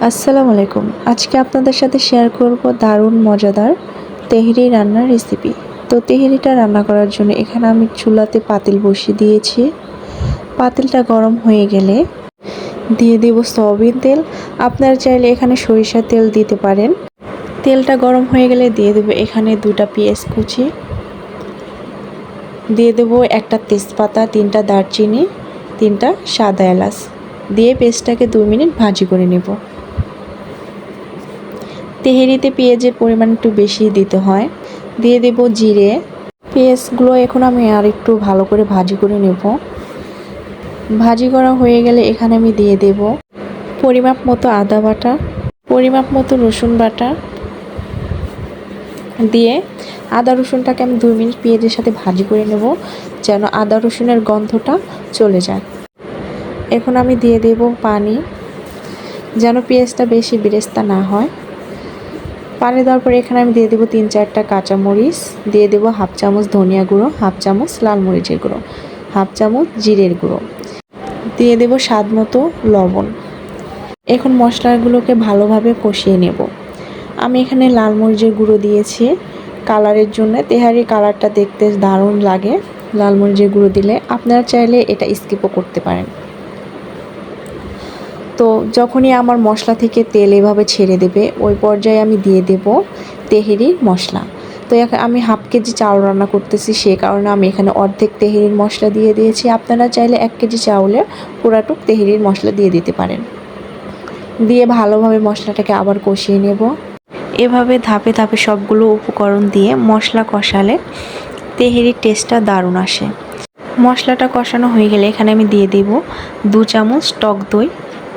আসসালামু আলাইকুম। আজকে আপনাদের সাথে শেয়ার করব দারুণ মজাদার তেহরি রান্নার রেসিপি। তো তেহরিটা রান্না করার জন্য এখানে আমি চুলাতে পাতিল বসিয়ে দিয়েছি। পাতিলটা গরম হয়ে গেলে দিয়ে দেব সয়াবিন তেল। আপনারা চাইলে এখানে সরিষার তেল দিতে পারেন। তেলটা গরম হয়ে গেলে দিয়ে দেব এখানে 2টা পেঁয়াজ কুচি, দিয়ে দেব একটা তেজপাতা, 3টা দারচিনি, 3টা সাদা এলাচ দিয়ে পেস্টটাকে 2 মিনিট ভাজি করে নেব। তেহেরিতে পেঁয়াজের পরিমাণ একটু বেশি দিতে হয়। দিয়ে দেব জিরে। পেঁয়াজগুলো এখন আমি আর একটু ভালো করে ভাজি করে নেব। ভাজি করা হয়ে গেলে এখানে আমি দিয়ে দেব পরিমাপ মতো আদা বাটা, পরিমাপ মতো রসুন বাটা দিয়ে আদা রসুনটাকে আমি 2 মিনিট পেঁয়াজের সাথে ভাজি করে নেব, যেন আদা রসুনের গন্ধটা চলে যায়। এখন আমি দিয়ে দেব পানি, যেন পেঁয়াজটা বেশি বেরেস্তা না হয়। পানি দেওয়ার পরে এখানে আমি দিয়ে দেবো 3-4টা কাঁচামরিচ, দিয়ে দেবো হাফ চামচ ধনিয়া গুঁড়ো, হাফ চামচ লাল মরিচের গুঁড়ো, হাফ চামচ জিরের গুঁড়ো, দিয়ে দেবো স্বাদ মতো লবণ। এখন মশলাগুলোকে ভালোভাবে কষিয়ে নেব। আমি এখানে লাল মরিচের গুঁড়ো দিয়েছি কালারের জন্য। তেহারির কালারটা দেখতে দারুণ লাগে লাল মরিচের গুঁড়ো দিলে। আপনারা চাইলে এটা স্কিপও করতে পারেন। তো যখনই আমার মশলা থেকে তেল এভাবে ছেড়ে দেবে, ওই পর্যায়ে আমি দিয়ে দেব তেহেরির মশলা। তো আমি হাফ কেজি চাউল রান্না করতেছি, সে কারণে আমি এখানে অর্ধেক তেহেরির মশলা দিয়ে দিয়েছি। আপনারা চাইলে 1 কেজি চাউলে পুরাটুক তেহেরির মশলা দিয়ে দিতে পারেন। দিয়ে ভালোভাবে মশলাটাকে আবার কষিয়ে নেব। এভাবে ধাপে ধাপে সবগুলো উপকরণ দিয়ে মশলা কষালে তেহেরির টেস্টটা দারুণ আসে। মশলাটা কষানো হয়ে গেলে এখানে আমি দিয়ে দেব 2 চামচ টক দই।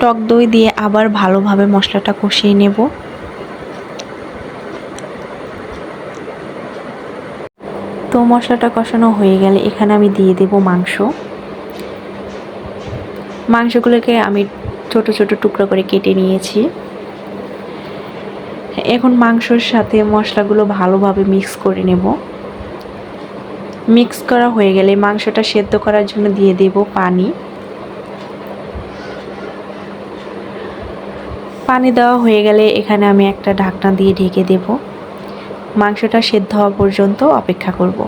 টক দই দিয়ে আবার ভালোভাবে মশলাটা কষিয়ে নেব। তো মশলাটা কষানো হয়ে গেলে এখানে আমি দিয়ে দেব মাংসগুলোকে আমি ছোট ছোট টুকরো করে কেটে নিয়েছি। এখন মাংসর সাথে মশলাগুলো ভালোভাবে মিক্স করে নেব। মিক্স করা হয়ে গেলে মাংসটা সেদ্ধ করার জন্য দিয়ে দেব পানি। পানি দেওয়া হয়ে গেলে এখানে আমি একটা ঢাকনা দিয়ে ঢেকে দেব। মাংসটা সেদ্ধ হওয়া পর্যন্ত অপেক্ষা করব।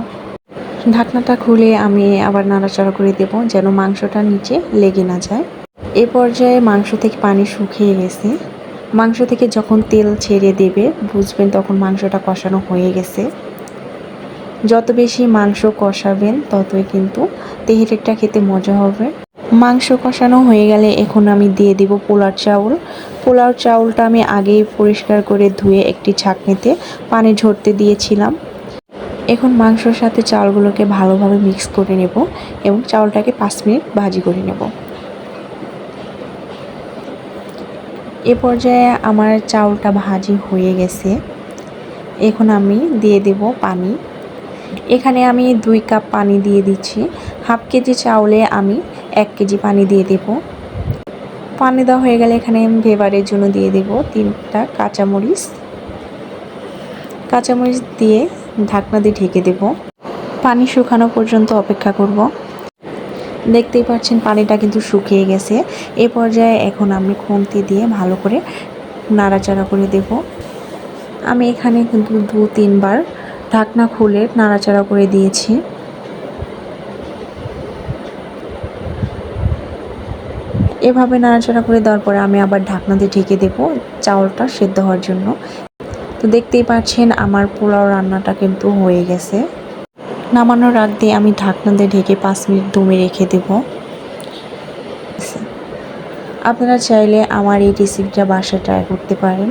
ঢাকনাটা খুলে আমি আবার নাড়াচাড়া করে দেব, যেন মাংসটা নিচে লেগে না যায়। এ পর্যায়ে মাংস থেকে পানি শুকিয়ে গেছে। মাংস থেকে যখন তেল ছেড়ে দেবে বুঝবেন তখন মাংসটা কষানো হয়ে গেছে। যত বেশি মাংস কষাবেন ততই কিন্তু তেহেরিটা খেতে মজা হবে। মাংস কষানো হয়ে গেলে এখন আমি দিয়ে দেব পোলার চাউল। পোলার চাউলটা আমি আগেই পরিষ্কার করে ধুয়ে একটি ছাঁকনিতে পানি ঝরতে দিয়েছিলাম। এখন মাংসর সাথে চাউলগুলোকে ভালোভাবে মিক্স করে নেব এবং চাউলটাকে 5 মিনিট ভাজি করে নেব। এ পর্যায়ে আমার চাউলটা ভাজি হয়ে গেছে। এখন আমি দিয়ে দেব পানি। এখানে আমি 2 কাপ পানি দিয়ে দিচ্ছি। হাফ কেজি চাউলে আমি 1 কেজি পানি দিয়ে দেব। পানি দেওয়া হয়ে গেলে এখানে আমি ফ্লেভারের জন্য দিয়ে দেব 3টা কাঁচামরিচ দিয়ে ঢাকনা দিয়ে ঢেকে দেব। পানি শুকানো পর্যন্ত অপেক্ষা করব। দেখতেই পাচ্ছেন পানিটা কিন্তু শুকিয়ে গেছে। এ পর্যায়ে এখন আমি খুন্তি দিয়ে ভালো করে নাড়াচাড়া করে দেব। আমি এখানে কিন্তু 2-3 বার ঢাকনা খুলে নাড়াচাড়া করে দিয়েছি। এভাবে নাড়াচাড়া করে দেওয়ার পরে আমি আবার ঢাকনা দিয়ে ঢেকে দেব চাউলটা সেদ্ধ হওয়ার জন্য। তো দেখতেই পাচ্ছেন আমার পোলাও রান্নাটা কিন্তু হয়ে গেছে। নামানোর আগ দিয়ে আমি ঢাকনা দিয়ে ঢেকে 5 মিনিট দমে রেখে দেব। আপনারা চাইলে আমার এই রেসিপিটা বাসায় ট্রাই করতে পারেন।